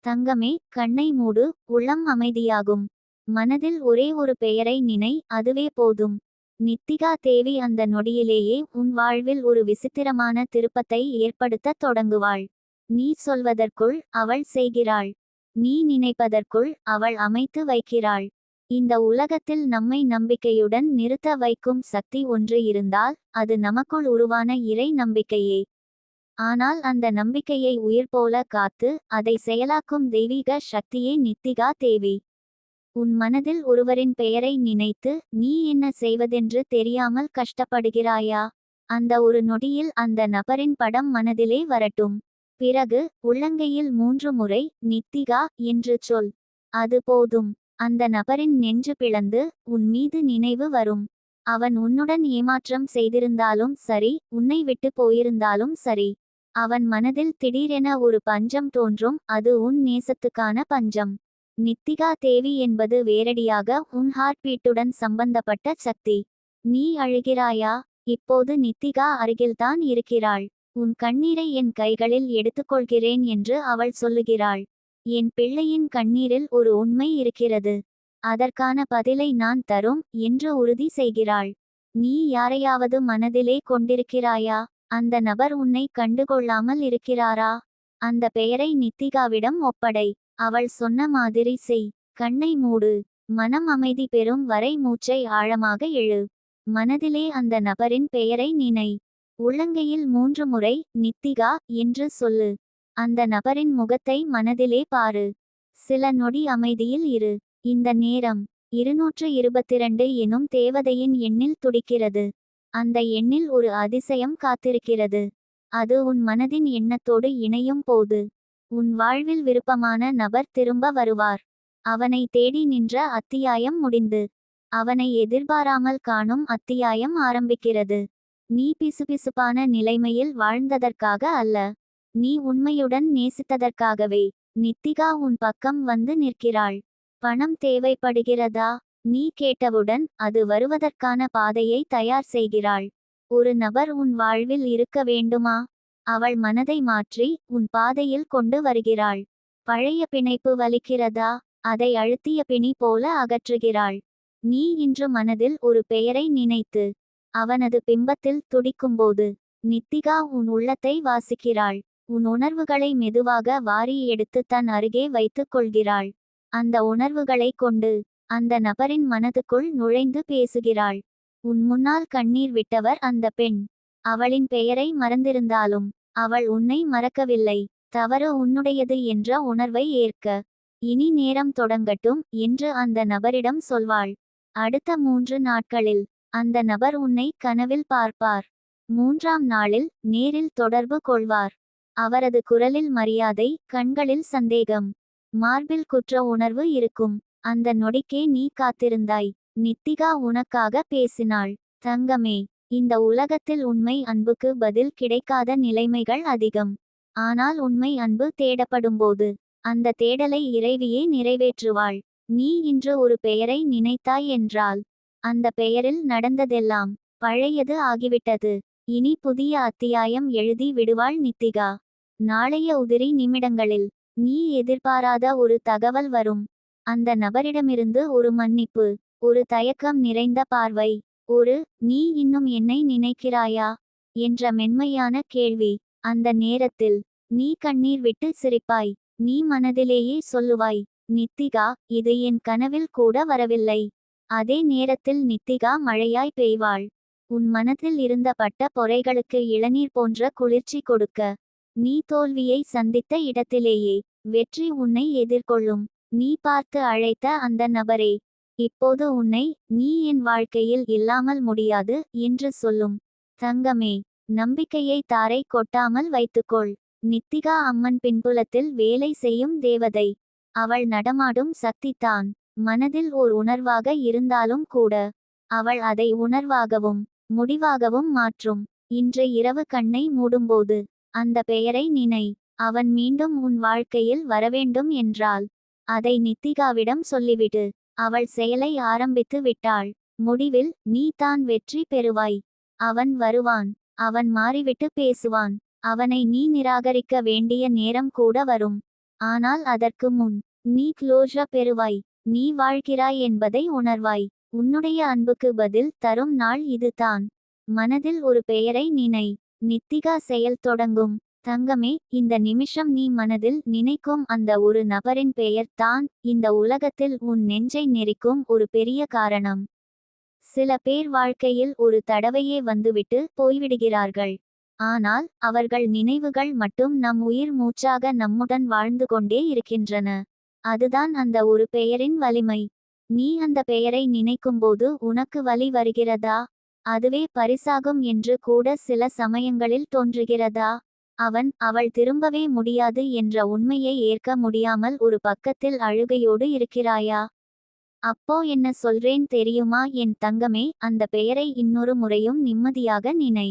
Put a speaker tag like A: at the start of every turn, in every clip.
A: தங்கமே, கண்ணை மூடு. உள்ளம் அமைதியாகும். மனதில் ஒரே ஒரு பெயரை நினை, அதுவே போதும். நித்திகா தேவி அந்த நொடியிலேயே உன் வாழ்வில் ஒரு விசித்திரமான திருப்பத்தை ஏற்படுத்தத் தொடங்குவாள். நீ சொல்வதற்குள் அவள் செய்கிறாள். நீ நினைப்பதற்குள் அவள் அமைத்து வைக்கிறாள். இந்த உலகத்தில் நம்மை நம்பிக்கையுடன் நிறுத்த வைக்கும் சக்தி ஒன்று இருந்தால் அது நமக்குள் உருவான இறை நம்பிக்கையே. ஆனால் அந்த நம்பிக்கையை உயிர் போல காத்து அதை செயலாக்கும் தெய்வீக சக்தியே நித்திகா தேவி. உன் மனதில் ஒருவரின் பெயரை நினைத்து நீ என்ன செய்வதென்று தெரியாமல் கஷ்டப்படுகிறாயா? அந்த ஒரு நொடியில் அந்த நபரின் படம் மனதிலே வரட்டும். பிறகு உள்ளங்கையில் 3 முறை நித்திகா என்று சொல். அது போதும். அந்த நபரின் நெஞ்சு பிளந்து உன் மீது நினைவு வரும். அவன் உன்னுடன் ஏமாற்றம் செய்திருந்தாலும் சரி, உன்னை விட்டு போயிருந்தாலும் சரி, அவன் மனதில் திடீரென ஒரு பஞ்சம் தோன்றும். அது உன் நேசத்துக்கான பஞ்சம். நித்திகா தேவி என்பது வேரடியாக உன் ஹார்ட்பீட்டுடன் சம்பந்தப்பட்ட சக்தி. நீ அழுகிறாயா? இப்போது நித்திகா அருகில்தான் இருக்கிறாள். உன் கண்ணீரை என் கைகளில் எடுத்துக்கொள்கிறேன் என்று அவள் சொல்லுகிறாள். என் பிள்ளையின் கண்ணீரில் ஒரு உண்மை இருக்கிறது. அதற்கான பதிலை நான் தரும் என்று உறுதி செய்கிறாள். நீ யாரையாவது மனதிலே கொண்டிருக்கிறாயா? அந்த நபர் உன்னை கண்டுகொள்ளாமல் இருக்கிறாரா? அந்த பெயரை நித்திகாவிடம் ஒப்படை. அவள் சொன்ன மாதிரி செய். கண்ணை மூடு. மனம் அமைதி பெறும் வரை மூச்சை ஆழமாக இழு. மனதிலே அந்த நபரின் பெயரை நினை. உள்ளங்கையில் 3 முறை நித்திகா என்று சொல்லு. அந்த நபரின் முகத்தை மனதிலே பாரு. சில நொடி அமைதியில் இரு. இந்த நேரம் 222 எனும் தேவதையின் எண்ணில் துடிக்கிறது. அந்த எண்ணில் ஒரு அதிசயம் காத்திருக்கிறது. அது உன் மனதின் எண்ணத்தோடு இணையும் போது உன் வாழ்வில் விருப்பமான நபர் திரும்ப வருவார். அவனை தேடி நின்ற அத்தியாயம் முடிந்து அவனை எதிர்பாராமல் காணும் அத்தியாயம் ஆரம்பிக்கிறது. நீ பிசுபிசுப்பான நிலைமையில் வாழ்ந்ததற்காக அல்ல, நீ உண்மையுடன் நேசித்ததற்காகவே. நித்திகா உன் பக்கம் வந்து நிற்கிறாள். பணம் தேவைப்படுகிறதா? நீ கேட்டவுடன் அது வருவதற்கான பாதையை தயார் செய்கிறாள். ஒரு நபர் உன் வாழ்வில் இருக்க வேண்டுமா? அவள் மனதை மாற்றி உன் பாதையில் கொண்டு வருகிறாள். பழைய பிணைப்பு வலிக்கிறதா? அதை அழுத்திய பிணி போல அகற்றுகிறாள். நீ இன்று மனதில் ஒரு பெயரை நினைத்து அவனது பிம்பத்தில் துடிக்கும்போது நித்திகா உன் உள்ளத்தை வாசிக்கிறாள். உன் உணர்வுகளை மெதுவாக வாரி எடுத்து தன் அருகே வைத்துக் கொள்கிறாள். அந்த உணர்வுகளை கொண்டு அந்த நபரின் மனதுக்குள் நுழைந்து பேசுகிறாள். உன் முன்னால் கண்ணீர் விட்டவர் அந்த பெண். அவளின் பெயரை மறந்திருந்தாலும் அவள் உன்னை மறக்கவில்லை. தவறு உன்னுடையது என்ற உணர்வை ஏற்க இனி நேரம் தொடங்கட்டும் என்று அந்த நபரிடம் சொல்வாள். அடுத்த 3 நாட்களில் அந்த நபர் உன்னை கனவில் பார்ப்பார். 3ஆம் நாளில் நேரில் தொடர்பு கொள்வார். அவரது குரலில் மரியாதை, கண்களில் சந்தேகம், மார்பில் குற்ற உணர்வு இருக்கும். அந்த நொடிக்கே நீ காத்திருந்தாய். நித்திகா உனக்காக பேசினாள். தங்கமே, இந்த உலகத்தில் உண்மை அன்புக்கு பதில் கிடைக்காத நிலைமைகள் அதிகம். ஆனால் உண்மை அன்பு தேடப்படும்போது அந்த தேடலை இறைவியே நிறைவேற்றுவாள். நீ இன்று ஒரு பெயரை நினைத்தாய் என்றால் அந்த பெயரில் நடந்ததெல்லாம் பழையது ஆகிவிட்டது. இனி புதிய அத்தியாயம் எழுதி விடுவாள் நித்திகா. நாளைய உதிரி நிமிடங்களில் நீ எதிர்பாராத ஒரு தகவல் வரும். அந்த நபரிடமிருந்து ஒரு மன்னிப்பு, ஒரு தயக்கம் நிறைந்த பார்வை, ஒரு "நீ இன்னும் என்னை நினைக்கிறாயா" என்ற மென்மையான கேள்வி. அந்த நேரத்தில் நீ கண்ணீர் விட்டு சிரிப்பாய். நீ மனதிலேயே சொல்லுவாய், நித்திகா, இது என் கனவில் கூட வரவில்லை. அதே நேரத்தில் நித்திகா மழையாய் பெய்வாள். உன் மனத்தில் இருந்த பட்ட பொறைகளுக்கு இளநீர் போன்ற குளிர்ச்சி கொடுக்க. நீ தோல்வியை சந்தித்த இடத்திலேயே வெற்றி உன்னை எதிர்கொள்ளும். நீ பார்த்து அழைத்த அந்த நபரே இப்போது உன்னை "நீ என் வாழ்க்கையில் இல்லாமல் முடியாது" என்று சொல்லும். தங்கமே, நம்பிக்கையை தாரை கொட்டாமல் வைத்துக்கொள். நித்திகா அம்மன் பின்புலத்தில் வேலை செய்யும் தேவதை. அவள் நடமாடும் சக்திதான். மனதில் ஓர் உணர்வாக இருந்தாலும் கூட அவள் அதை உணர்வாகவும் முடிவாகவும் மாற்றும். இன்று இரவு கண்ணை மூடும்போது அந்த பெயரை நினை. அவன் மீண்டும் உன் வாழ்க்கையில் வரவேண்டும் என்றால் அதை நித்திகாவிடம் சொல்லிவிடு. அவள் செயலை ஆரம்பித்து விட்டாள். முடிவில் நீ தான் வெற்றி பெறுவாய். அவன் வருவான். அவன் மாறிவிட்டு பேசுவான். அவனை நீ நிராகரிக்க வேண்டிய நேரம் கூட வரும். ஆனால் அதற்கு முன் நீ க்ளோஷர் பெறுவாய். நீ வாழ்கிறாய் என்பதை உணர்வாய். உன்னுடைய அன்புக்கு பதில் தரும் நாள் இதுதான். மனதில் ஒரு பெயரை நினை. நித்திகா செயல் தொடங்கும். தங்கமே, இந்த நிமிஷம் நீ மனதில் நினைக்கும் அந்த ஒரு நபரின் பெயர் தான் இந்த உலகத்தில் உன் நெஞ்சை நெரிக்கும் ஒரு பெரிய காரணம். சில பேர் வாழ்க்கையில் ஒரு தடவையே வந்துவிட்டு போய்விடுகிறார்கள். ஆனால் அவர்கள் நினைவுகள் மட்டும் நம் உயிர் மூச்சாக நம்முடன் வாழ்ந்து கொண்டே இருக்கின்றன. அதுதான் அந்த ஒரு பெயரின் வலிமை. நீ அந்த பெயரை நினைக்கும்போது உனக்கு வலி வருகிறதா? அதுவே பரிசாகும் என்று கூட சில சமயங்களில் தோன்றுகிறதா? அவள் திரும்பவே முடியாது என்ற உண்மையை ஏற்க முடியாமல் ஒரு பக்கத்தில் அழுகையோடு இருக்கிறாயா? அப்போ என்ன சொல்றேன் தெரியுமா என் தங்கமே, அந்த பெயரை இன்னொரு முறையும் நிம்மதியாக நினை.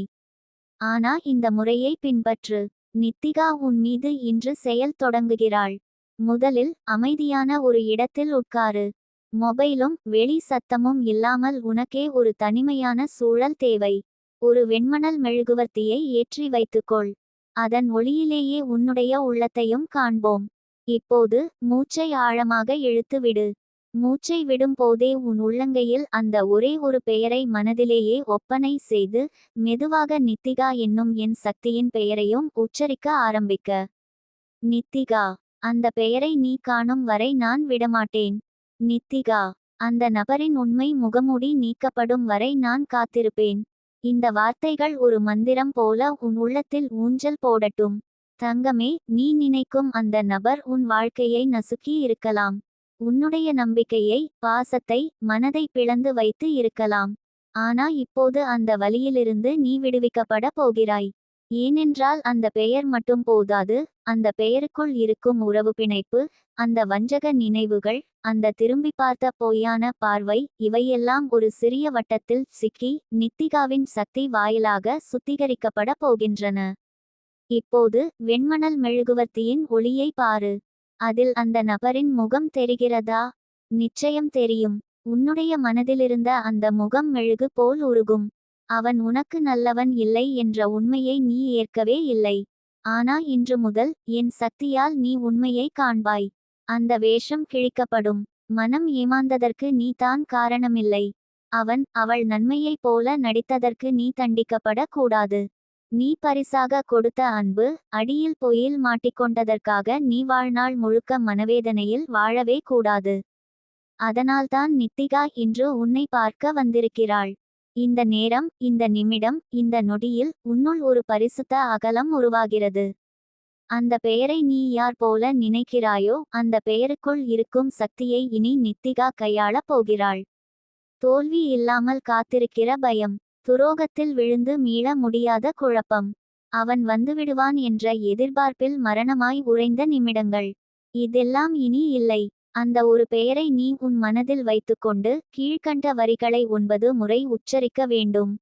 A: ஆனா இந்த முறையை பின்பற்று. நித்திகா உன் மீது இன்று செயல் தொடங்குகிறாள். முதலில் அமைதியான ஒரு இடத்தில் உட்காரு. மொபைலும் வெளி சத்தமும் இல்லாமல் உனக்கே ஒரு தனிமையான சூழல் தேவை. ஒரு வெண்மணல் மெழுகுவர்த்தியை ஏற்றி வைத்துக்கொள். அதன் ஒளியிலேயே உன்னுடைய உள்ளத்தையும் காண்போம். இப்போது மூச்சை ஆழமாக இழுத்துவிடு. மூச்சை விடும் போதே உன் உள்ளங்கையில் அந்த ஒரே ஒரு பெயரை மனதிலேயே ஒப்பனை செய்து மெதுவாக நித்திகா என்னும் என் சக்தியின் பெயரையும் உச்சரிக்க ஆரம்பிக்க. நித்திகா, அந்த பெயரை நீ காணும் வரை நான் விடமாட்டேன். நித்திகா, அந்த நபரின் உண்மை முகமூடி நீக்கப்படும் வரை நான் காத்திருப்பேன். இந்த வார்த்தைகள் ஒரு மந்திரம் போல உன் உள்ளத்தில் ஊஞ்சல் போடட்டும். தங்கமே, நீ நினைக்கும் அந்த நபர் உன் வாழ்க்கையை நசுக்கி இருக்கலாம். உன்னுடைய நம்பிக்கையை, பாசத்தை, மனதை பிளந்து வைத்து இருக்கலாம். ஆனா இப்போது அந்த வலியிலிருந்து நீ விடுவிக்கப்பட போகிறாய். ஏனென்றால் அந்த பெயர் மட்டும் போதாது. அந்த பெயருக்குள் இருக்கும் உறவு பிணைப்பு, அந்த வஞ்சக நினைவுகள், அந்த திரும்பி பார்த்த பொய்யான பார்வை, இவையெல்லாம் ஒரு சிறிய வட்டத்தில் சிக்கி நித்திகாவின் சக்தி வாயிலாக சுத்திகரிக்கப்பட போகின்றன. இப்போது வெண்மணல் மெழுகுவர்த்தியின் ஒளியை பாரு. அதில் அந்த நபரின் முகம் தெரிகிறதா? நிச்சயம் தெரியும். உன்னுடைய மனதிலிருந்த அந்த முகம் மெழுகு போல் உருகும். அவன் உனக்கு நல்லவன் இல்லை என்ற உண்மையை நீ ஏற்கவே இல்லை. ஆனா இன்று முதல் என் சக்தியால் நீ உண்மையை காண்பாய். அந்த வேஷம் கிழிக்கப்படும். மனம் ஏமாந்ததற்கு நீ தான் காரணமில்லை. அவள் நன்மையைப் போல நடித்ததற்கு நீ தண்டிக்கப்பட கூடாது. நீ பரிசாக கொடுத்த அன்பு அடியில் பொய்யில் மாட்டிக்கொண்டதற்காக நீ வாழ்நாள் முழுக்க மனவேதனையில் வாழவே கூடாது. அதனால்தான் நித்திகா இன்று உன்னை பார்க்க வந்திருக்கிறாள். இந்த நேரம், இந்த நிமிடம், இந்த நொடியில் உன்னுள் ஒரு பரிசுத்த அகலம் உருவாகிறது. அந்த பெயரை நீ யார் போல நினைக்கிறாயோ அந்த பெயருக்குள் இருக்கும் சக்தியை இனி நித்திகா கையாளப் போகிறாள். தோல்வி இல்லாமல் காத்திருக்கிற பயம், துரோகத்தில் விழுந்து மீள முடியாத குழப்பம், அவன் வந்துவிடுவான் என்ற எதிர்பார்ப்பில் மரணமாய் உறைந்த நிமிடங்கள், இதெல்லாம் இனி இல்லை. அந்த ஒரு பெயரை நீ உன் மனதில் வைத்துக்கொண்டு கீழ்கண்ட வரிகளை 9 முறை உச்சரிக்க வேண்டும்.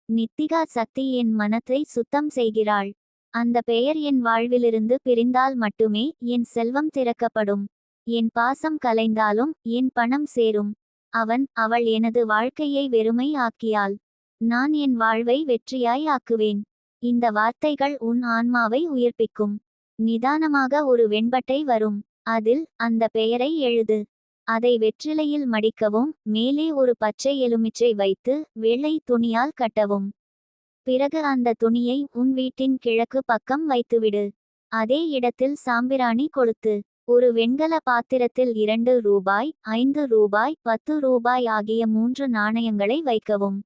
A: நித்திகா சக்தி என் மனத்தை சுத்தம் செய்கிறாள். அந்த பெயர் என் வாழ்விலிருந்து பிரிந்தால் மட்டுமே என் செல்வம் திறக்கப்படும். என் பாசம் கலைந்தாலும் என் பணம் சேரும். அவள் எனது வாழ்க்கையை வெறுமை ஆக்கியாள். நான் என் வாழ்வை வெற்றியாய் ஆக்குவேன். இந்த வார்த்தைகள் உன் ஆன்மாவை உயிர்ப்பிக்கும். நிதானமாக ஒரு வெண்பட்டை வரும். அதில் அந்த பெயரை எழுது. அதை வெற்றிலையில் மடிக்கவும் மேலே ஒரு பச்சை எலுமிச்சை வைத்து வெள்ளை துணியால் கட்டவும். பிறகு அந்த துணியை உன் வீட்டின் கிழக்கு பக்கம் வைத்துவிடு. அதே இடத்தில் சாம்பிராணி கொளுத்து. ஒரு வெண்கல பாத்திரத்தில் 2 ரூபாய், 5 ரூபாய், 10 ரூபாய் ஆகிய 3 நாணயங்களை வைக்கவும்.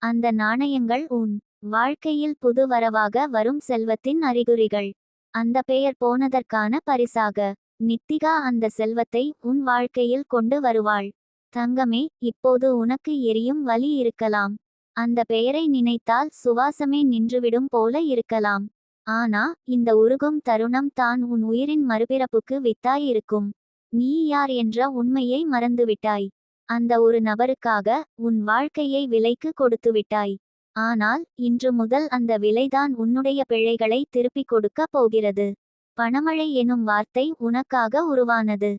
A: அந்த நாணயங்கள் உன் வாழ்க்கையில் புது வரவாக வரும் செல்வத்தின் அறிகுறிகள். அந்த பெயர் போனதற்கான பரிசாக நித்திகா அந்த செல்வத்தை உன் வாழ்க்கையில் கொண்டு வருவாள். தங்கமே, இப்போது உனக்கு எரியும் வலி இருக்கலாம். அந்த பெயரை நினைத்தால் சுவாசமே நின்றுவிடும் போல இருக்கலாம். ஆனா இந்த உருகும் தருணம் தான் உன் உயிரின் மறுபிறப்புக்கு வித்தாய் இருக்கும். நீ யார் என்ற உண்மையை மறந்துவிட்டாய். அந்த ஒரு நபருக்காக உன் வாழ்க்கையை விலைக்கு கொடுத்துவிட்டாய். ஆனால் இன்று முதல் அந்த விலைதான் உன்னுடைய பிழைகளை திருப்பிக் கொடுக்க போகிறது. பணமழை எனும் வார்த்தை உனக்காக உருவானது.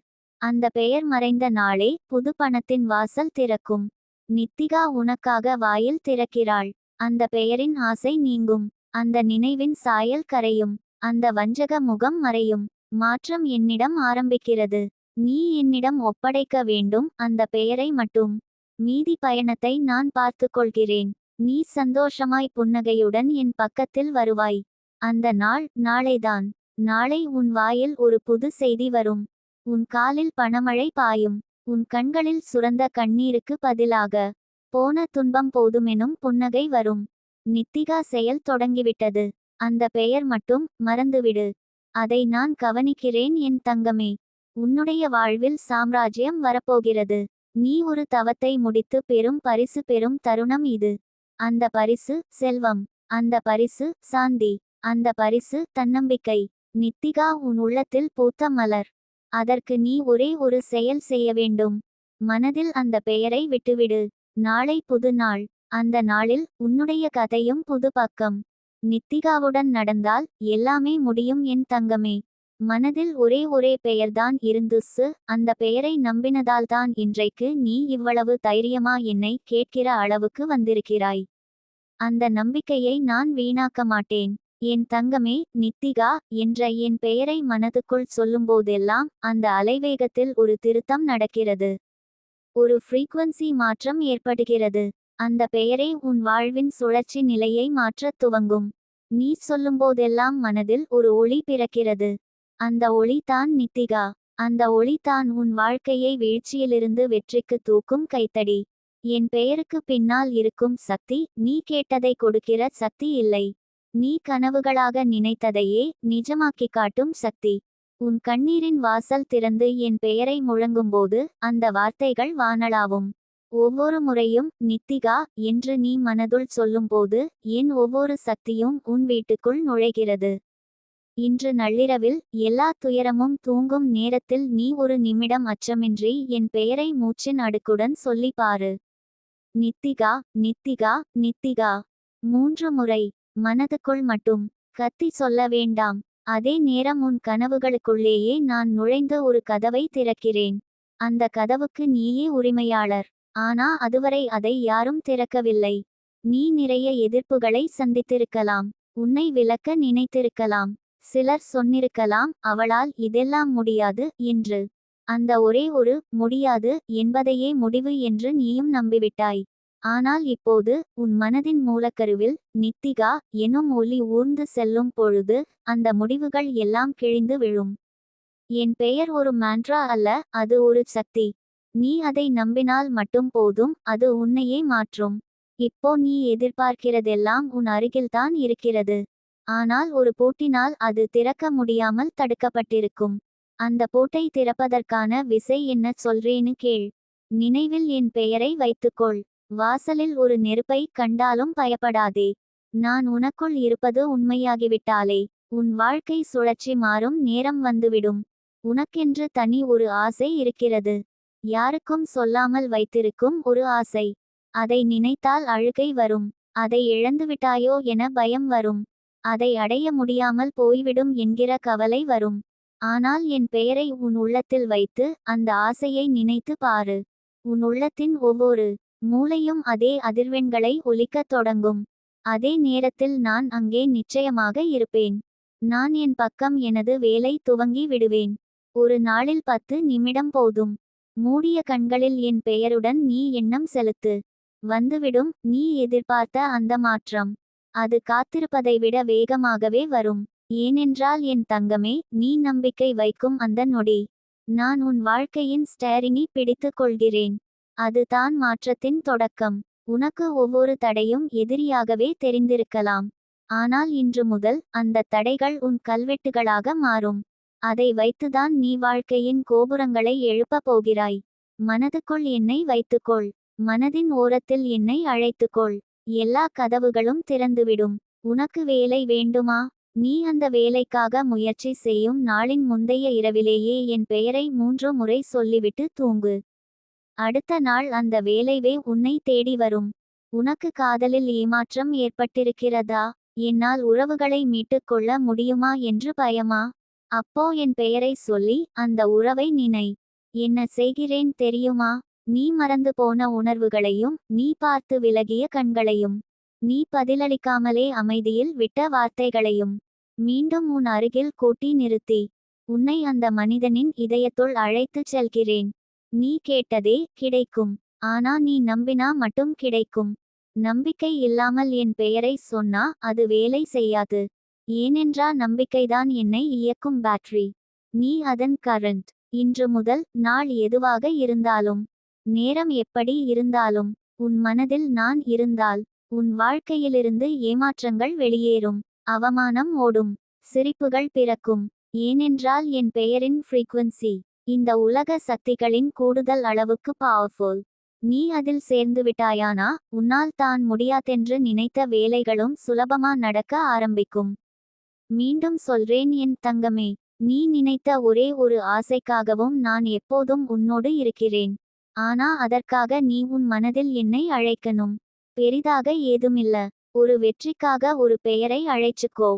A: அந்த பெயர் மறைந்த நாளே புது பணத்தின் வாசல் திறக்கும். நித்திகா உனக்காக வாயில் திறக்கிறாள். அந்த பெயரின் ஆசை நீங்கும். அந்த நினைவின் சாயல் கரையும். அந்த வஞ்சக முகம் மறையும். மாற்றம் என்னிடம் ஆரம்பிக்கிறது. நீ என்னிடம் ஒப்படைக்க வேண்டும் அந்த பெயரை மட்டும். மீதி பயணத்தை நான் பார்த்துக்கொள்கிறேன். நீ சந்தோஷமாய் புன்னகையுடன் என் பக்கத்தில் வருவாய். அந்த நாள் நாளைதான். நாளை உன் வாயில் ஒரு புது செய்தி வரும். உன் காலில் பணமழை பாயும். உன் கண்களில் சுரந்த கண்ணீருக்கு பதிலாக போன துன்பம் போதுமெனும் புன்னகை வரும். நித்திகா செயல் தொடங்கிவிட்டது. அந்த பெயர் மட்டும் மறந்துவிடு. அதை நான் கவனிக்கிறேன் என் தங்கமே. உன்னுடைய வாழ்வில் சாம்ராஜ்யம் வரப்போகிறது. நீ ஒரு தவத்தை முடித்து பெரும் பரிசு பெறும் தருணம் இது. அந்த பரிசு செல்வம். அந்த பரிசு சாந்தி. அந்த பரிசு தன்னம்பிக்கை. நித்திகா, உன் உள்ளத்தில் பூத்த மலர். அதற்கு நீ ஒரே ஒரு செயல் செய்ய வேண்டும். மனதில் அந்த பெயரை விட்டுவிடு. நாளை புது நாள். அந்த நாளில் உன்னுடைய கதையும் புது பக்கம். நித்திகாவுடன் நடந்தால் எல்லாமே முடியும் என் தங்கமே. மனதில் ஒரே பெயர்தான் இருந்துச்சு. அந்த பெயரை நம்பினதால்தான் இன்றைக்கு நீ இவ்வளவு தைரியமா என்னை கேட்கிற அளவுக்கு வந்திருக்கிறாய். அந்த நம்பிக்கையை நான் வீணாக்க மாட்டேன். என் தங்கமே, நித்திகா என்ற என் பெயரை மனதுக்குள் சொல்லும்போதெல்லாம் அந்த அலைவேகத்தில் ஒரு திருத்தம் நடக்கிறது. ஒரு ஃப்ரீக்வன்சி மாற்றம் ஏற்படுகிறது. அந்த பெயரே உன் வாழ்வின் சுழற்சி நிலையை மாற்றத் துவங்கும். நீ சொல்லும்போதெல்லாம் மனதில் ஒரு ஒளி பிறக்கிறது. அந்த ஒளி தான் நித்திகா. அந்த ஒளி தான் உன் வாழ்க்கையை வீழ்ச்சியிலிருந்து வெற்றிக்கு தூக்கும் கைத்தடி. என் பெயருக்கு பின்னால் இருக்கும் சக்தி நீ கேட்டதை கொடுக்கிற சக்தி இல்லை. நீ கனவுகளாக நினைத்ததையே நிஜமாக்கி காட்டும் சக்தி. உன் கண்ணீரின் வாசல் திறந்து என் பெயரை முழங்கும்போது அந்த வார்த்தைகள் வானளாவும். ஒவ்வொரு முறையும் நித்திகா என்று நீ மனதுள் சொல்லும்போது என் ஒவ்வொரு சக்தியும் உன் வீட்டுக்குள் நுழைகிறது. இன்று நள்ளிரவில் எல்லா துயரமும் தூங்கும் நேரத்தில் நீ ஒரு நிமிடம் அச்சமின்றி என் பெயரை மூச்சின் அடுக்குடன் சொல்லி பாரு. நித்திகா, நித்திகா, நித்திகா. 3 முறை. மனதுக்குள் மட்டும். கத்தி சொல்ல வேண்டாம். அதே நேரம் உன் கனவுகளுக்குள்ளேயே நான் நுழைந்து ஒரு கதவை திறக்கிறேன். அந்த கதவுக்கு நீயே உரிமையாளர். ஆனா அதுவரை அதை யாரும் திறக்கவில்லை. நீ நிறைய எதிர்ப்புகளை சந்தித்திருக்கலாம். உன்னை விலக்க நினைத்திருக்கலாம். சிலர் சொன்னிருக்கலாம், அவளால் இதெல்லாம் முடியாது என்று. அந்த ஒரே ஒரு முடியாது என்பதையே முடிவு என்று நீயும் நம்பிவிட்டாய். ஆனால் இப்போது உன் மனதின் மூலக்கருவில் நித்திகா எனும் ஒளி ஊர்ந்து செல்லும் பொழுது அந்த முடிவுகள் எல்லாம் கிழிந்து விழும். என் பெயர் ஒரு மான்ட்ரா அல்ல, அது ஒரு சக்தி. நீ அதை நம்பினால் மட்டும் போதும், அது உன்னையே மாற்றும். இப்போ நீ எதிர்பார்க்கிறதெல்லாம் உன் அருகில்தான் இருக்கிறது. ஆனால் ஒரு பூட்டினால் அது திறக்க முடியாமல் தடுக்கப்பட்டிருக்கும். அந்த பூட்டை திறப்பதற்கான விசை என்ன சொல்றேன்னு கேள். நினைவில் என் பெயரை வைத்துக்கொள். வாசலில் ஒரு நெருப்பை கண்டாலும் பயப்படாதே. நான் உனக்குள் இருப்பது உண்மையாகிவிட்டாலே உன் வாழ்க்கை சுழற்சி மாறும் நேரம் வந்துவிடும். உனக்கென்று தனி ஒரு ஆசை இருக்கிறது. யாருக்கும் சொல்லாமல் வைத்திருக்கும் ஒரு ஆசை. அதை நினைத்தால் அழுகை வரும். அதை இழந்துவிட்டாயோ என பயம் வரும். அதை அடைய முடியாமல் போய்விடும் என்கிற கவலை வரும். ஆனால் என் பெயரை உன் உள்ளத்தில் வைத்து அந்த ஆசையை நினைத்து பாரு. உன் உள்ளத்தின் ஒவ்வொரு மூளையும் அதே அதிர்வெண்களை ஒலிக்கத் தொடங்கும். அதே நேரத்தில் நான் அங்கே நிச்சயமாக இருப்பேன். நான் என் பக்கம் எனது வேலை துவங்கி விடுவேன். ஒரு நாளில் 10 நிமிடம் போதும். மூடிய கண்களில் என் பெயருடன் நீ எண்ணம் செலுத்து. வந்துவிடும் நீ எதிர்பார்த்த அந்த மாற்றம். அது காத்திருப்பதை விட வேகமாகவே வரும். ஏனென்றால் என் தங்கமே, நீ நம்பிக்கை வைக்கும் அந்த நொடி நான் உன் வாழ்க்கையின் ஸ்டேரிங்கை பிடித்துக் கொள்கிறேன். அது தான் மாற்றத்தின் தொடக்கம். உனக்கு ஒவ்வொரு தடையும் எதிரியாகவே தெரிந்திருக்கலாம். ஆனால் இன்று முதல் அந்த தடைகள் உன் கல்வெட்டுகளாக மாறும். அதை வைத்துதான் நீ வாழ்க்கையின் கோபுரங்களை எழுப்பப் போகிறாய். மனதுக்குள் என்னை வைத்துக்கொள். மனதின் ஓரத்தில் என்னை அழைத்துக்கொள். எல்லா கதவுகளும் திறந்துவிடும். உனக்கு வேலை வேண்டுமா? நீ அந்த வேலைக்காக முயற்சி செய்யும் நாளின் முந்தைய இரவிலேயே என் பெயரை 3 முறை சொல்லிவிட்டு தூங்கு. அடுத்த நாள் அந்த வேலைவே உன்னை தேடி வரும். உனக்கு காதலில் ஏமாற்றம் ஏற்பட்டிருக்கிறதா? என்னால் உறவுகளை மீட்டுக் கொள்ள முடியுமா என்று பயமா? அப்போ என் பெயரை சொல்லி அந்த உறவை நினை. என்ன செய்கிறேன் தெரியுமா? நீ மறந்து போன உணர்வுகளையும் நீ பார்த்து விலகிய கண்களையும் நீ பதிலளிக்காமலே அமைதியில் விட்ட வார்த்தைகளையும் மீண்டும் உன் அருகில் கூட்டி நிறுத்தி உன்னை அந்த மனிதனின் இதயத்துள் அழைத்துச் செல்கிறேன். நீ கேட்டதே கிடைக்கும். ஆனா நீ நம்பினா மட்டும் கிடைக்கும். நம்பிக்கை இல்லாமல் என் பெயரை சொன்னா அது வேலை செய்யாது. ஏனென்றா நம்பிக்கைதான் என்னை இயக்கும் பேட்டரி. நீ அதன் கரண்ட். இன்று முதல் நாள் எதுவாக இருந்தாலும், நேரம் எப்படி இருந்தாலும், உன் மனதில் நான் இருந்தால் உன் வாழ்க்கையிலிருந்து ஏமாற்றங்கள் வெளியேறும். அவமானம் ஓடும். சிரிப்புகள் பிறக்கும். ஏனென்றால் என் பெயரின் ஃப்ரீக்வன்சி இந்த உலக சக்திகளின் கூடுதல் அளவுக்கு பவர்ஃபுல். நீ அதில் சேர்ந்துவிட்டாயானா உன்னால் தான் முடியாதென்று நினைத்த வேலைகளும் சுலபமா நடக்க ஆரம்பிக்கும். மீண்டும் சொல்றேன் என் தங்கமே, நீ நினைத்த ஒரே ஒரு ஆசைக்காகவும் நான் எப்போதும் உன்னோடு இருக்கிறேன். ஆனா அதற்காக நீ உன் மனதில் என்னை அழைக்கணும். பெரிதாக ஏதுமில்ல. ஒரு வெற்றிக்காக ஒரு பெயரை அழைச்சுக்கோ.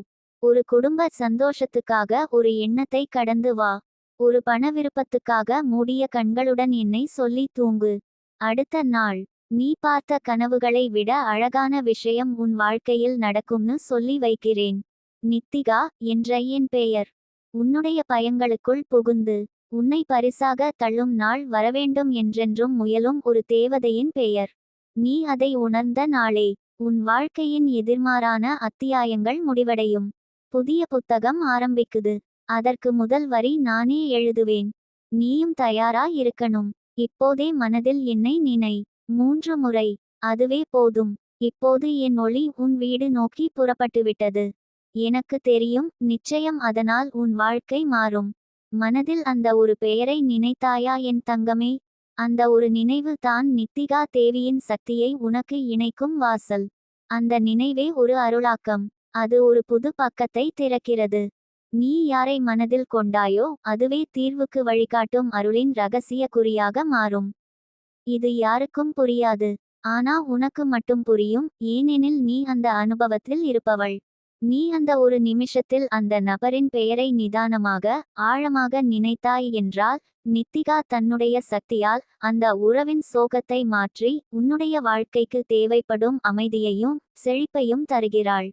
A: ஒரு குடும்ப சந்தோஷத்துக்காக ஒரு எண்ணத்தை கடந்து வா. ஒரு பண விருப்பத்துக்காக மூடிய கண்களுடன் என்னை சொல்லி தூங்கு. அடுத்த நாள் நீ பார்த்த கனவுகளை விட அழகான விஷயம் உன் வாழ்க்கையில் நடக்கும்னு சொல்லி வைக்கிறேன். நித்திகா என்ற என் பெயர் உன்னுடைய பயங்களுக்குள் புகுந்து உன்னை பரிசாக தள்ளும் நாள் வரவேண்டும் என்றென்றும் முயலும் ஒரு தேவதையின் பெயர். நீ அதை உணர்ந்த நாளே உன் வாழ்க்கையின் எதிர்மாறான அத்தியாயங்கள் முடிவடையும். புதிய புத்தகம் ஆரம்பிக்குது. அதற்கு முதல் வரி நானே எழுதுவேன். நீயும் தயாரா இருக்கணும். இப்போதே மனதில் என்னை நினை. 3 முறை. அதுவே போதும். இப்போது என் ஒளி உன் வீடு நோக்கி புறப்பட்டுவிட்டது. எனக்கு தெரியும், நிச்சயம் அதனால் உன் வாழ்க்கை மாறும். மனதில் அந்த ஒரு பெயரை நினைத்தாயா என் தங்கமே? அந்த ஒரு நினைவு தான் நித்திகா தேவியின் சக்தியை உனக்கு இணைக்கும் வாசல். அந்த நினைவே ஒரு அருளாக்கம். அது ஒரு புது பக்கத்தை திறக்கிறது. நீ யாரை மனதில் கொண்டாயோ அதுவே தீர்வுக்கு வழிகாட்டும் அருளின் இரகசிய குறியாக மாறும். இது யாருக்கும் புரியாது. ஆனா உனக்கு மட்டும் புரியும், ஏனெனில் நீ அந்த அனுபவத்தில் இருப்பவள். நீ அந்த ஒரு நிமிஷத்தில் அந்த நபரின் பெயரை நிதானமாக ஆழமாக நினைத்தாய் என்றால், நித்திகா தன்னுடைய சக்தியால் அந்த உறவின் சோகத்தை மாற்றி உன்னுடைய வாழ்க்கைக்கு தேவைப்படும் அமைதியையும் செழிப்பையும் தருகிறாள்.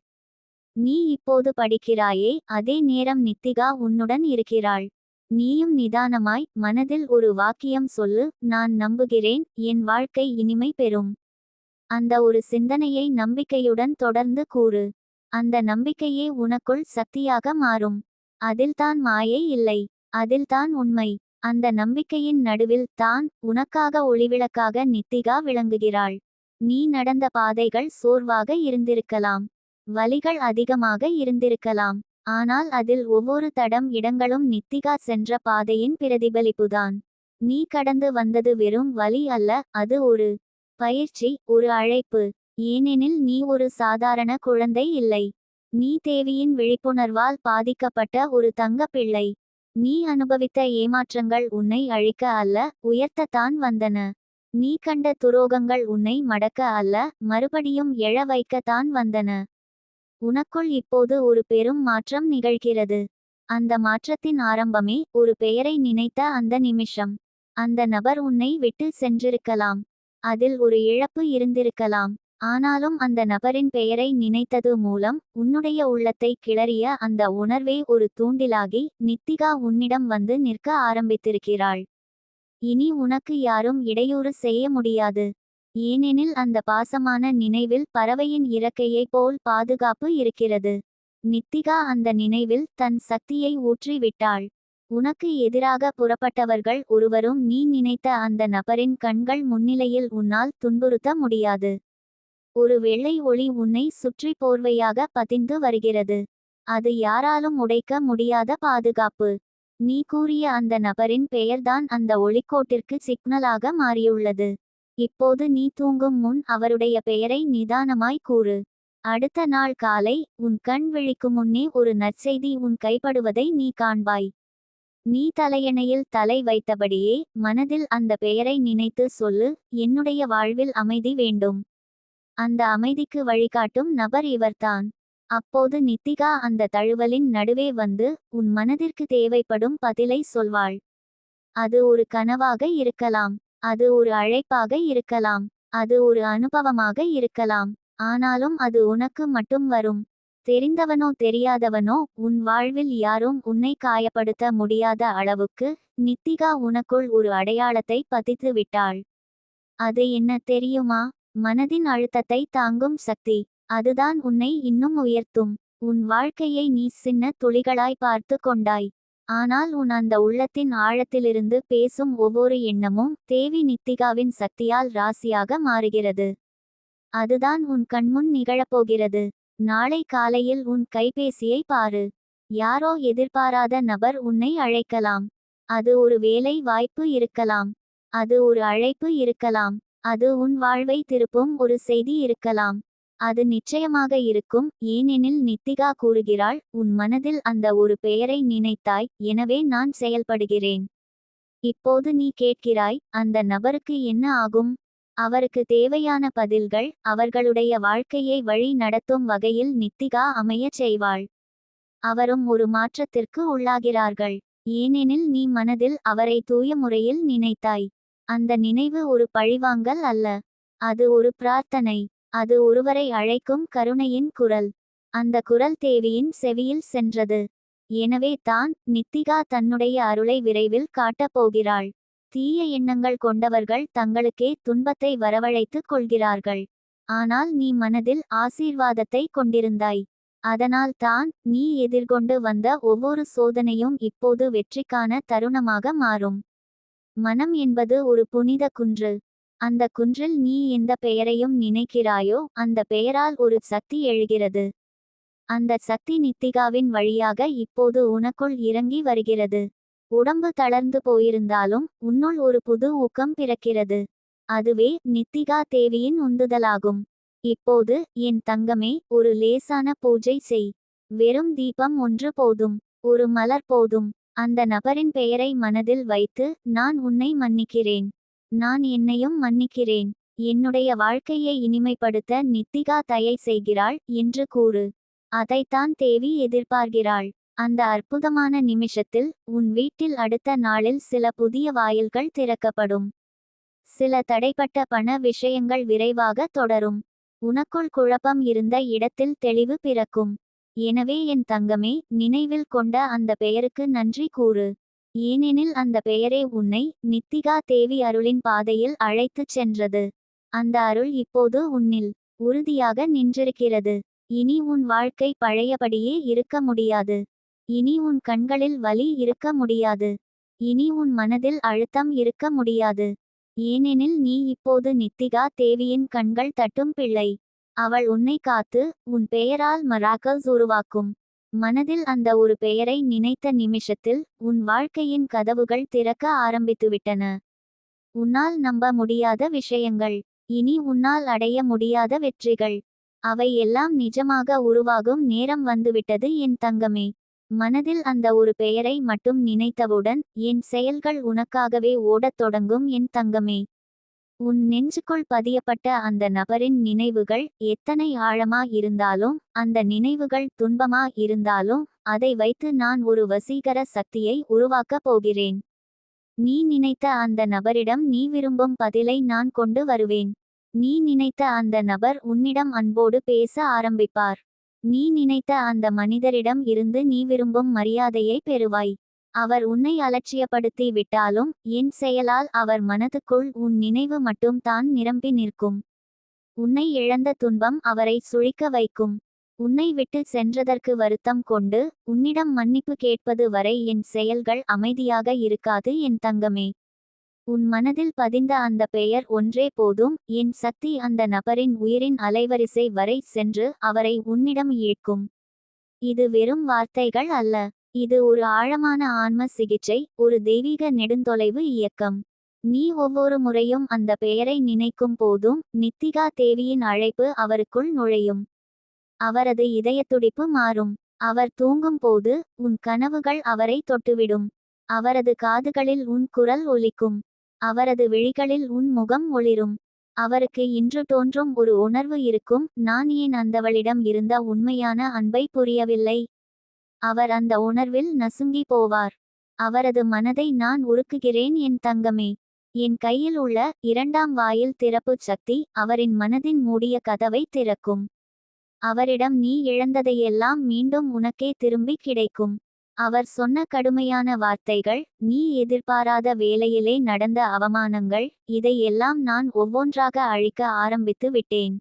A: நீ இப்போது படிக்கிறாயே அதே நேரம் நித்திகா உன்னுடன் இருக்கிறாள். நீயும் நிதானமாய் மனதில் ஒரு வாக்கியம் சொல்லு, நான் நம்புகிறேன், என் வாழ்க்கை இனிமை பெறும். அந்த ஒரு சிந்தனையை நம்பிக்கையுடன் தொடர்ந்து கூறு. அந்த நம்பிக்கையே உனக்குள் சக்தியாக மாறும். அதில்தான் மாயை இல்லை. அதில்தான் உண்மை. அந்த நம்பிக்கையின் நடுவில் தான் உனக்காக ஒளிவிளக்காக நித்திகா விளங்குகிறாள். நீ நடந்த பாதைகள் சோர்வாக இருந்திருக்கலாம். வலிகள் அதிகமாக இருந்திருக்கலாம். ஆனால் அதில் ஒவ்வொரு தடம் இடங்களும் நித்திகா சென்ற பாதையின் பிரதிபலிப்புதான். நீ கடந்து வந்தது வெறும் வலி அல்ல, அது ஒரு பயிற்சி, ஒரு அழைப்பு. ஏனெனில் நீ ஒரு சாதாரண குழந்தை இல்லை. நீ தேவியின் விழிப்புணர்வால் பாதிக்கப்பட்ட ஒரு தங்கப் பிள்ளை. நீ அனுபவித்த ஏமாற்றங்கள் உன்னை அழிக்க அல்ல, உயர்த்தத்தான் வந்தன. நீ கண்ட துரோகங்கள் உன்னை மடக்க அல்ல, மறுபடியும் எழ வைக்கத்தான் வந்தன. உனக்குள் இப்போது ஒரு பெரும் மாற்றம் நிகழ்கிறது. அந்த மாற்றத்தின் ஆரம்பமே ஒரு பெயரை நினைத்த அந்த நிமிஷம். அந்த நபர் உன்னை விட்டு சென்றிருக்கலாம். அதில் ஒரு இழப்பு இருந்திருக்கலாம். ஆனாலும் அந்த நபரின் பெயரை நினைத்தது மூலம் உன்னுடைய உள்ளத்தை கிளறிய அந்த உணர்வே ஒரு தூண்டிலாகி நித்திகா உன்னிடம் வந்து நிற்க ஆரம்பித்திருக்கிறாள். இனி உனக்கு யாரும் இடையூறு செய்ய முடியாது. ஏனெனில் அந்த பாசமான நினைவில் பறவையின் இறக்கையைப் போல் பாதுகாப்பு இருக்கிறது. நித்திகா அந்த நினைவில் தன் சக்தியை ஊற்றி விட்டாள். உனக்கு எதிராக புறப்பட்டவர்கள் ஒருவரும் நீ நினைத்த அந்த நபரின் கண்கள் முன்னிலையில் உன்னால் துன்புறுத்த முடியாது. ஒரு வெள்ளை ஒளி உன்னை சுற்றி போர்வையாக பதிந்து வருகிறது. அது யாராலும் உடைக்க முடியாத பாதுகாப்பு. நீ கூறிய அந்த நபரின் பெயர்தான் அந்த ஒளிக்கோட்டிற்கு சிக்னலாக மாறியுள்ளது. இப்போது நீ தூங்கும் முன் அவருடைய பெயரை நிதானமாய் கூறு. அடுத்த நாள் காலை உன் கண் விழிக்கும் முன்னே ஒரு நற்செய்தி உன் கைப்படுவதை நீ காண்பாய். நீ தலையணையில் தலை வைத்தபடியே மனதில் அந்த பெயரை நினைத்து சொல்லு, என்னுடைய வாழ்வில் அமைதி வேண்டும். அந்த அமைதிக்கு வழிகாட்டும் நபர் இவர்தான். அப்போது நித்திகா அந்த தழுவலின் நடுவே வந்து உன் மனதிற்கு தேவைப்படும் பதிலை சொல்வாள். அது ஒரு கனவாக இருக்கலாம். அது ஒரு அழைப்பாக இருக்கலாம். அது ஒரு அனுபவமாக இருக்கலாம். ஆனாலும் அது உனக்கு மட்டும் வரும். தெரிந்தவனோ தெரியாதவனோ உன் வாழ்வில் யாரும் உன்னை காயப்படுத்த முடியாத அளவுக்கு நித்திகா உனக்குள் ஒரு அடையாளத்தை பதித்து விட்டாள். அது என்ன தெரியுமா? மனதின் அழுத்தத்தை தாங்கும் சக்தி. அதுதான் உன்னை இன்னும் உயர்த்தும். உன் வாழ்க்கையை நீ சின்ன துளிகளாய் பார்த்து கொண்டாய். ஆனால் உன் அந்த உள்ளத்தின் ஆழத்திலிருந்து பேசும் ஒவ்வொரு எண்ணமும் தேவி நித்திகாவின் சக்தியால் ராசியாக மாறுகிறது. அதுதான் உன் கண்முன் நிகழப்போகிறது. நாளை காலையில் உன் கைபேசியை பாரு. யாரோ எதிர்பாராத நபர் உன்னை அழைக்கலாம். அது ஒரு வேலை வாய்ப்பு இருக்கலாம். அது ஒரு அழைப்பு இருக்கலாம். அது உன் வாழ்வை திருப்பும் ஒரு செய்தி இருக்கலாம். அது நிச்சயமாக இருக்கும். ஏனெனில் நித்திகா கூறுகிறாள், உன் மனதில் அந்த ஒரு பெயரை நினைத்தாய், எனவே நான் செயல்படுகிறேன். இப்போது நீ கேட்கிறாய், அந்த நபருக்கு என்ன ஆகும்? அவருக்கு தேவையான பதில்கள் அவர்களுடைய வாழ்க்கையை வழி நடத்தும் வகையில் நித்திகா அமையச் செய்வாள். அவரும் ஒரு மாற்றத்திற்கு உள்ளாகிறார்கள். ஏனெனில் நீ மனதில் அவரை தூய முறையில் நினைத்தாய். அந்த நினைவு ஒரு பழிவாங்கல் அல்ல. அது ஒரு பிரார்த்தனை. அது ஒருவரை அழைக்கும் கருணையின் குரல். அந்த குரல் தேவியின் செவியில் சென்றது. எனவே தான் நித்திகா தன்னுடைய அருளை விரைவில் காட்டப் போகிறாள். தீய எண்ணங்கள் கொண்டவர்கள் தங்களுக்கே துன்பத்தை வரவழைத்துக் கொள்கிறார்கள். ஆனால் நீ மனதில் ஆசீர்வாதத்தை கொண்டிருந்தாய். அதனால் தான் நீ எதிர்கொண்டு வந்த ஒவ்வொரு சோதனையும் இப்போது வெற்றிக்கான தருணமாக மாறும். மனம் என்பது ஒரு புனித குன்று. அந்த குன்றில் நீ எந்த பெயரையும் நினைக்கிறாயோ அந்த பெயரால் ஒரு சக்தி எழுகிறது. அந்த சக்தி நித்திகாவின் வழியாக இப்போது உனக்குள் இறங்கி வருகிறது. உடம்பு தளர்ந்து போயிருந்தாலும் உன்னுள் ஒரு புது ஊக்கம் பிறக்கிறது. அதுவே நித்திகா தேவியின் உந்துதலாகும். இப்போது என் தங்கமே, ஒரு லேசான பூஜை செய். வெறும் தீபம் ஒன்று போதும். ஒரு மலர் போதும். அந்த நபரின் பெயரை மனதில் வைத்து, நான் உன்னை மன்னிக்கிறேன். நான் என்னையும் மன்னிக்கிறேன். என்னுடைய வாழ்க்கையை இனிமைப்படுத்த நித்திகா தயை செய்கிறாள் என்று கூறு. அதைத்தான் தேவி எதிர்பார்க்கிறாள். அந்த அற்புதமான நிமிஷத்தில் உன் வீட்டில் அடுத்த நாளில் சில புதிய வாயில்கள் திறக்கப்படும். சில தடைப்பட்ட பண விஷயங்கள் விரைவாக தொடரும். உனக்குள் குழப்பம் இருந்த இடத்தில் தெளிவு பிறக்கும். எனவே என் தங்கமே, நினைவில் கொண்ட அந்த பெயருக்கு நன்றி கூறு. ஏனெனில் அந்த பெயரே உன்னை நித்திகா தேவி அருளின் பாதையில் அழைத்துச் சென்றது. அந்த அருள் இப்போது உன்னில் உறுதியாக நின்றிருக்கிறது. இனி உன் வாழ்க்கை பழையபடியே இருக்க முடியாது. இனி உன் கண்களில் வலி இருக்க முடியாது. இனி உன் மனதில் அழுத்தம் இருக்க முடியாது. ஏனெனில் நீ இப்போது நித்திகா தேவியின் கண்கள் தட்டும் பிள்ளை. அவள் உன்னை காத்து உன் பெயரால் மராக்கல்ஸ் உருவாக்கும். மனதில் அந்த ஒரு பெயரை நினைத்த நிமிஷத்தில் உன் வாழ்க்கையின் கதவுகள் திறக்க ஆரம்பித்துவிட்டன. உன்னால் நம்ப முடியாத விஷயங்கள், இனி உன்னால் அடைய முடியாத வெற்றிகள், அவை எல்லாம் நிஜமாக உருவாகும் நேரம் வந்துவிட்டது என் தங்கமே. மனதில் அந்த ஒரு பெயரை மட்டும் நினைத்தவுடன் என் செயல்கள் உனக்காகவே ஓடத் தொடங்கும் என் தங்கமே. உன் நெஞ்சுக்குள் பதியப்பட்ட அந்த நபரின் நினைவுகள் எத்தனை ஆழமா இருந்தாலும், அந்த நினைவுகள் துன்பமா இருந்தாலும், அதை வைத்து நான் ஒரு வசீகர சக்தியை உருவாக்கப் போகிறேன். நீ நினைத்த அந்த நபரிடம் நீ விரும்பும் பதிலை நான் கொண்டு வருவேன். நீ நினைத்த அந்த நபர் உன்னிடம் அன்போடு பேச ஆரம்பிப்பார். நீ நினைத்த அந்த மனிதரிடம் இருந்து நீ விரும்பும் மரியாதையை பெறுவாய். அவர் உன்னை அலட்சியப்படுத்தி விட்டாலும் என் செயலால் அவர் மனதுக்குள் உன் நினைவு மட்டும் தான் நிரம்பி நிற்கும். உன்னை இழந்த துன்பம் அவரை சுழிக்க வைக்கும். உன்னை விட்டு சென்றதற்கு வருத்தம் கொண்டு உன்னிடம் மன்னிப்பு கேட்பது வரை என் செயல்கள் அமைதியாக இருக்காது என் தங்கமே. உன் மனதில் பதிந்த அந்த பெயர் ஒன்றே போதும். என் சக்தி அந்த நபரின் உயிரின் அலைவரிசை வரை சென்று அவரை உன்னிடம் ஈர்க்கும். இது வெறும் வார்த்தைகள் அல்ல. இது ஒரு ஆழமான ஆன்ம சிகிச்சை, ஒரு தெய்வீக நெடுந்தொலைவு இயக்கம். நீ ஒவ்வொரு முறையும் அந்த பெயரை நினைக்கும் போதும் நித்திகா தேவியின் அழைப்பு அவருக்குள் நுழையும். அவரது இதயத்துடிப்பு மாறும். அவர் தூங்கும் போது உன் கனவுகள் அவரை தொட்டுவிடும். அவரது காதுகளில் உன் குரல் ஒலிக்கும். அவரது விழிகளில் உன் முகம் ஒளிரும். அவருக்கு இன்று தோன்றும் ஒரு உணர்வு இருக்கும், நான் ஏன் அந்தவளிடம் இருந்த உண்மையான அன்பை புரியவில்லை. அவர் அந்த உணர்வில் நசுங்கி போவார். அவரது மனதை நான் உருக்குகிறேன் என் தங்கமே. என் கையில் உள்ள இரண்டாம் வாயில் திறப்பு சக்தி அவரின் மனதின் மூடிய கதவை திறக்கும். அவரிடம் நீ இழந்ததையெல்லாம் மீண்டும் உனக்கே திரும்பி கிடைக்கும். அவர் சொன்ன கடுமையான வார்த்தைகள், நீ எதிர்பாராத வேளையிலே நடந்த அவமானங்கள், இதையெல்லாம் நான் ஒவ்வொன்றாக அழிக்க ஆரம்பித்து விட்டேன்.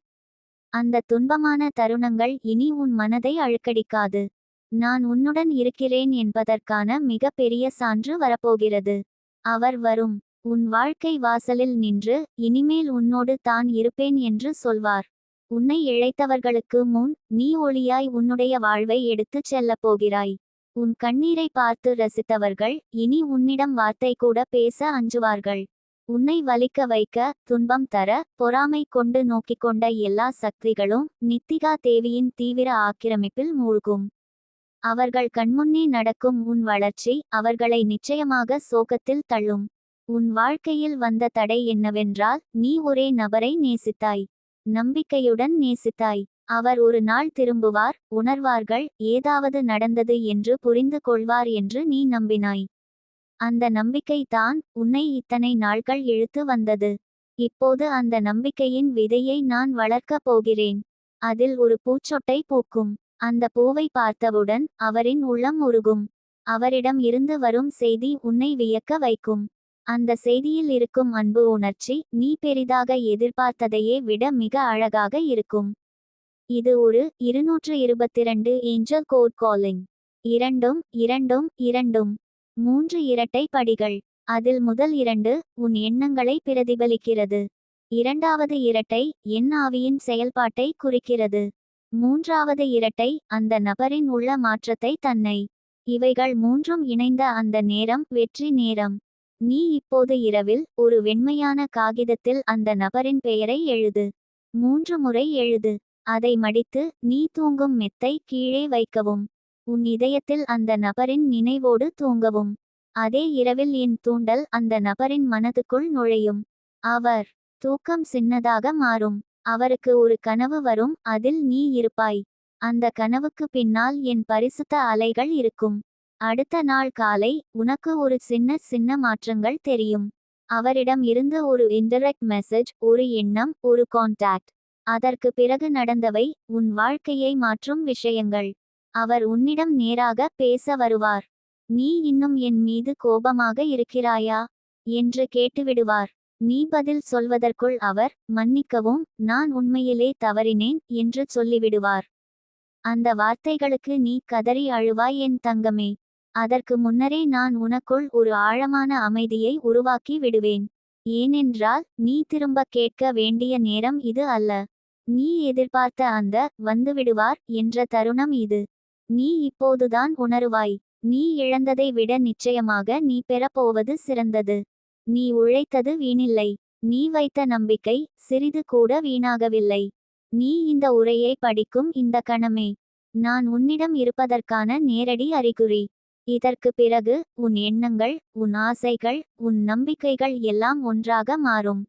A: அந்த துன்பமான தருணங்கள் இனி உன் மனதை அழுக்கடிக்காது. நான் உன்னுடன் இருக்கிறேன் என்பதற்கான மிக பெரிய சான்று வரப்போகிறது. அவர் வரும். உன் வாழ்க்கை வாசலில் நின்று, இனிமேல் உன்னோடு தான் இருப்பேன் என்று சொல்வார். உன்னை இழைத்தவர்களுக்கு முன் நீ ஒளியாய் உன்னுடைய வாழ்வை எடுத்துச் செல்லப் போகிறாய். உன் கண்ணீரை பார்த்து ரசித்தவர்கள் இனி உன்னிடம் வார்த்தை கூட பேச அஞ்சுவார்கள். உன்னை வலிக்க வைக்க, துன்பம் தர, பொறாமை கொண்டு நோக்கிக்கொண்ட எல்லா சக்திகளும் நித்திகா தேவியின் தீவிர ஆக்கிரமிப்பில் மூழ்கும். அவர்கள் கண்முன்னே நடக்கும் உன் வளர்ச்சி அவர்களை நிச்சயமாக சோகத்தில் தள்ளும். உன் வாழ்க்கையில் வந்த தடை என்னவென்றால், நீ ஒரே நபரை நேசித்தாய். நம்பிக்கையுடன் நேசித்தாய். அவர் ஒரு நாள் திரும்புவார், உணர்வார்கள், ஏதாவது நடந்தது என்று புரிந்து கொள்வார் என்று நீ நம்பினாய். அந்த நம்பிக்கை தான் உன்னை இத்தனை நாட்கள் இழுத்து வந்தது. இப்போது அந்த நம்பிக்கையின் விதையை நான் வளர்க்கப் போகிறேன். அதில் ஒரு பூச்சொட்டை பூக்கும். அந்த பூவை பார்த்தவுடன் அவரின் உள்ளம் உருகும். அவரிடம் இருந்து வரும் செய்தி உன்னை வியக்க வைக்கும். அந்த செய்தியில் இருக்கும் அன்பு உணர்ச்சி நீ பெரிதாக எதிர்பார்த்ததையே விட மிக அழகாக இருக்கும். இது ஒரு 222 ஏஞ்சல் கோட் காலிங். 2 3 இரட்டை படிகள். அதில் முதல் 2 உன் எண்ணங்களை பிரதிபலிக்கிறது. இரண்டாவது இரட்டை என் ஆவியின் செயல்பாட்டை குறிக்கிறது. மூன்றாவது இரட்டை அந்த நபரின் உள்ள மாற்றத்தை தன்னை. இவைகள் மூன்றும் இணைந்த அந்த நேரம் வெற்றி நேரம். நீ இப்போது இரவில் ஒரு வெண்மையான காகிதத்தில் அந்த நபரின் பெயரை எழுது. 3 முறை எழுது. அதை மடித்து நீ தூங்கும் மெத்தை கீழே வைக்கவும். உன் இதயத்தில் அந்த நபரின் நினைவோடு தூங்கவும். அதே இரவில் என் தூண்டல் அந்த நபரின் மனதுக்குள் நுழையும். அவர் தூக்கம் சின்னதாக மாறும். அவருக்கு ஒரு கனவு வரும், அதில் நீ இருப்பாய். அந்த கனவுக்கு பின்னால் என் பரிசுத்த அலைகள் இருக்கும். அடுத்த நாள் காலை உனக்கு ஒரு சின்ன மாற்றங்கள் தெரியும். அவரிடம் இருந்து ஒரு இன்டைரக்ட் மெசேஜ், ஒரு எண்ணம், ஒரு கான்டாக்ட். அதற்கு பிறகு நடந்தவை உன் வாழ்க்கையை மாற்றும் விஷயங்கள். அவர் உன்னிடம் நேராக பேச வருவார். நீ இன்னும் என் மீது கோபமாக இருக்கிறாயா என்று கேட்டுவிடுவார். நீ பதில் சொல்வதற்குள் அவர், மன்னிக்கவும், நான் உண்மையிலே தவறினேன் என்று சொல்லிவிடுவார். அந்த வார்த்தைகளுக்கு நீ கதறி அழுவாய் என் தங்கமே. அதற்கு முன்னரே நான் உனக்குள் ஒரு ஆழமான அமைதியை உருவாக்கி விடுவேன். ஏனென்றால் நீ திரும்ப கேட்க வேண்டிய நேரம் இது அல்ல. நீ எதிர்பார்த்த அந்த வந்துவிடுவார் என்ற தருணம் இது. நீ இப்போதுதான் உணருவாய். நீ இழந்ததை விட நிச்சயமாக நீ பெறப்போவது சிறந்தது. நீ உழைத்தது வீணில்லை. நீ வைத்த நம்பிக்கை சிறிது கூட வீணாகவில்லை. நீ இந்த உரையை படிக்கும் இந்த கணமே நான் உன்னிடம் இருப்பதற்கான நேரடி அறிகுறி. இதற்கு பிறகு உன் எண்ணங்கள், உன் ஆசைகள், உன் நம்பிக்கைகள் எல்லாம் ஒன்றாக மாறும்.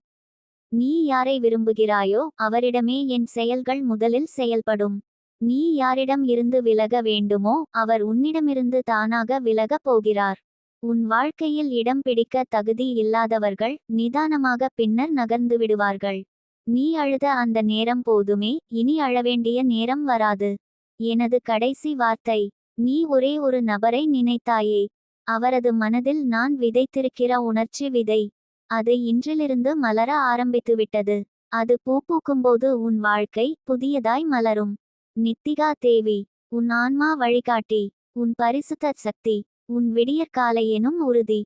A: நீ யாரை விரும்புகிறாயோ அவரிடமே என் செயல்கள் முதலில் செயல்படும். நீ யாரிடம் இருந்து விலக வேண்டுமோ அவர் உன்னிடமிருந்து தானாக விலகப் போகிறார். உன் வாழ்க்கையில் இடம் பிடிக்க தகுதி இல்லாதவர்கள் நிதானமாக பின்னர் நகர்ந்து விடுவார்கள். நீ அழுத அந்த நேரம் போதுமே, இனி அழவேண்டிய நேரம் வராது. எனது கடைசி வார்த்தை, நீ ஒரே ஒரு நபரை நினைத்தாயே. அவரது மனதில் நான் விதைத்திருக்கிற உணர்ச்சி விதை. அது இன்றிலிருந்து மலர ஆரம்பித்துவிட்டது. அது பூ பூக்கும்போது உன் வாழ்க்கை புதியதாய் மலரும். நித்திகா தேவி, உன் ஆன்மா வழிகாட்டி, உன் பரிசுத்த சக்தி, உன் விடியற்காலை எனும் உறுதி.